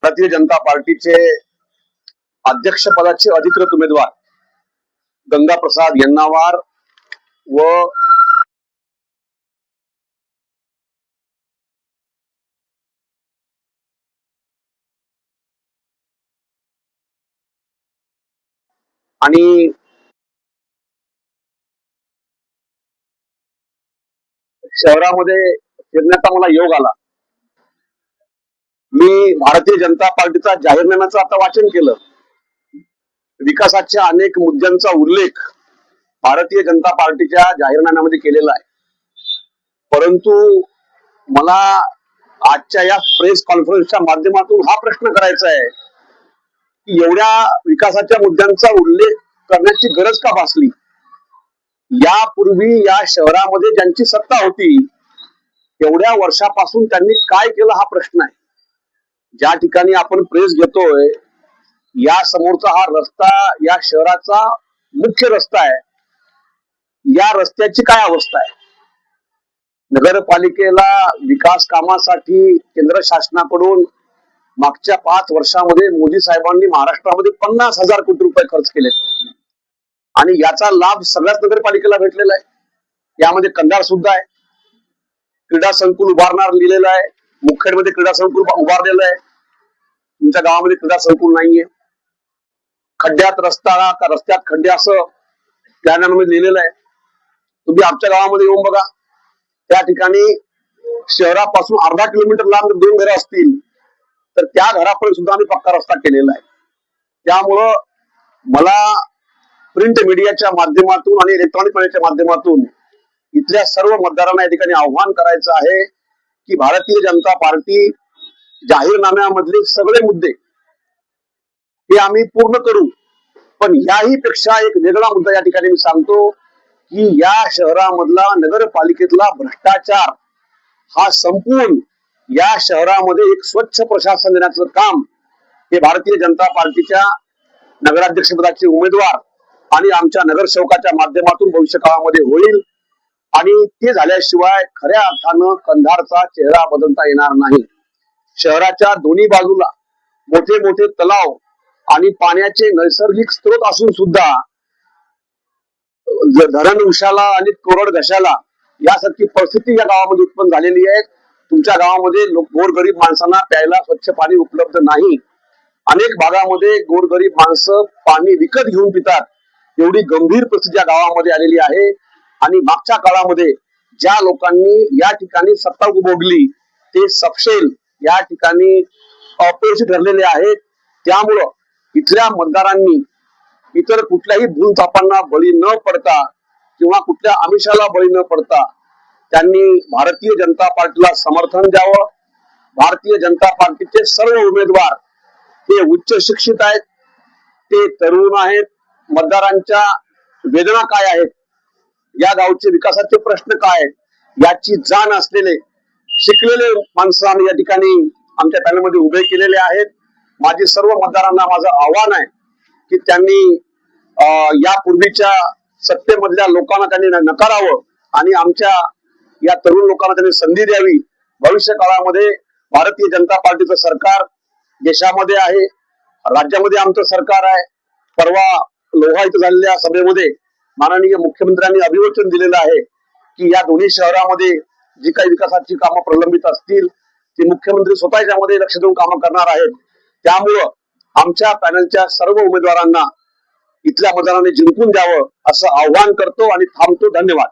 भारतीय जनता पार्टीचे अध्यक्षपदाचे अधिकृत उमेदवार गंगाप्रसाद यन्नावार व आणि शहरामध्ये फिरण्याचा मला योग आला। मी भारतीय जनता पार्टीचा जाहीरनाम्याचं आता वाचन केलं। विकासाच्या अनेक मुद्द्यांचा उल्लेख भारतीय जनता पार्टीच्या जाहीरनाम्यामध्ये केलेला आहे, परंतु मला आजच्या या प्रेस कॉन्फरन्सच्या माध्यमातून हा प्रश्न करायचा आहे की एवढ्या विकासाच्या मुद्द्यांचा उल्लेख करण्याची गरज का भासली? यापूर्वी या शहरामध्ये ज्यांची सत्ता होती एवढ्या वर्षापासून त्यांनी काय केलं हा प्रश्न आहे। ज्या ठिकाणी आपण प्रेस घेतोय या समोरचा हा रस्ता या शहराचा मुख्य रस्ता आहे, या रस्त्याची काय अवस्था आहे? नगरपालिकेला विकास कामासाठी केंद्र शासनाकडून मागच्या 5 वर्षामध्ये मोदी साहेबांनी महाराष्ट्रामध्ये 50,000 कोटी रुपये खर्च केले आणि याचा लाभ सगळ्याच नगरपालिकेला भेटलेला आहे। यामध्ये कंधार सुद्धा आहे। क्रीडा संकुल उभारणार लिहिलेलं आहे, मुखेडमध्ये क्रीडा संकुल उभारलेलं आहे। तुमच्या गावामध्ये क्रीडा संकुल नाहीये। खड्ड्यात रस्ता का रस्त्यात खड्डे असं जाहीरनाम्यामध्ये लिहिलेलं आहे। तुम्ही आमच्या गावामध्ये येऊन बघा, त्या ठिकाणी शहरापासून अर्धा किलोमीटर लांब 2 घरं असतील तर त्या घरापर्यंत सुद्धा आम्ही पक्का रस्ता केलेला आहे। त्यामुळं मला प्रिंट मीडियाच्या माध्यमातून आणि इलेक्ट्रॉनिक मीडियाच्या माध्यमातून इथल्या सर्व मतदारांना या ठिकाणी आव्हान करायचं आहे की भारतीय जनता पार्टी जाहीरनाम्यामधले सगळे मुद्दे हे आम्ही पूर्ण करू, पण याही पेक्षा एक वेगळा मुद्दा या ठिकाणी मी सांगतो की या शहरामधला नगरपालिकेतला भ्रष्टाचार हा संपून या शहरामध्ये एक स्वच्छ प्रशासन देण्याचं काम हे भारतीय जनता पार्टीच्या नगराध्यक्षपदाचे उमेदवार आणि आमच्या नगरसेवकाच्या माध्यमातून भविष्य काळामध्ये होईल आणि ते झाल्याशिवाय खऱ्या अर्थानं कंधारचा चेहरा बदलता येणार नाही। शहराच्या दोन्ही बाजूला मोठे मोठे तलाव आणि पाण्याचे नैसर्गिक स्रोत असून सुद्धा धरण उशाला आणि कोरड घशाला यासारखी परिस्थिती या गावामध्ये उत्पन्न झालेली आहे। तुमच्या गावामध्ये गोरगरीब माणसांना प्यायला स्वच्छ पाणी उपलब्ध नाही। अनेक भागामध्ये गोरगरीब माणसं पाणी विकत घेऊन पितात, एवढी गंभीर परिस्थिती या गावामध्ये आलेली आहे। आणि मागच्या काळामध्ये ज्या लोकांनी या ठिकाणी सत्ता उपभोगली ते सपशेल या ठिकाणी अपयशी ठरलेले आहेत। त्यामुळं इथल्या मतदारांनी इतर कुठल्याही भूलथापांना बळी न पडता किंवा कुठल्या आमिषाला बळी न पडता त्यांनी भारतीय जनता पार्टीला समर्थन द्यावं। भारतीय जनता पार्टीचे सर्व उमेदवार हे उच्च शिक्षित आहेत, ते तरुण आहेत। मतदारांच्या वेदना काय आहेत, या गावचे विकासाचे प्रश्न काय आहेत याची जाण असलेले शिकलेले माणसं आम्ही या ठिकाणी आमच्या पॅनलमध्ये उभे केलेले आहेत। माझी सर्व मतदारांना माझं आव्हान आहे की त्यांनी यापूर्वीच्या सत्तेमधल्या लोकांना त्यांनी नकारावं आणि आमच्या या तरुण लोकांना त्यांनी संधी द्यावी। भविष्य काळामध्ये भारतीय जनता पार्टीचं सरकार देशामध्ये आहे, राज्यामध्ये आमचं सरकार आहे। परवा लोहा इथं झालेल्या सभेमध्ये माननीय मुख्यमंत्र्यांनी अभिवचन दिलेलं आहे की या दोन्ही शहरामध्ये जी काही विकासाची कामं प्रलंबित असतील ती मुख्यमंत्री स्वतः यामध्ये लक्ष देऊन कामं करणार आहेत। त्यामुळं आमच्या पॅनलच्या सर्व उमेदवारांना इथल्या मतदारांनी जिंकून द्यावं असं आव्हान करतो आणि थांबतो। धन्यवाद।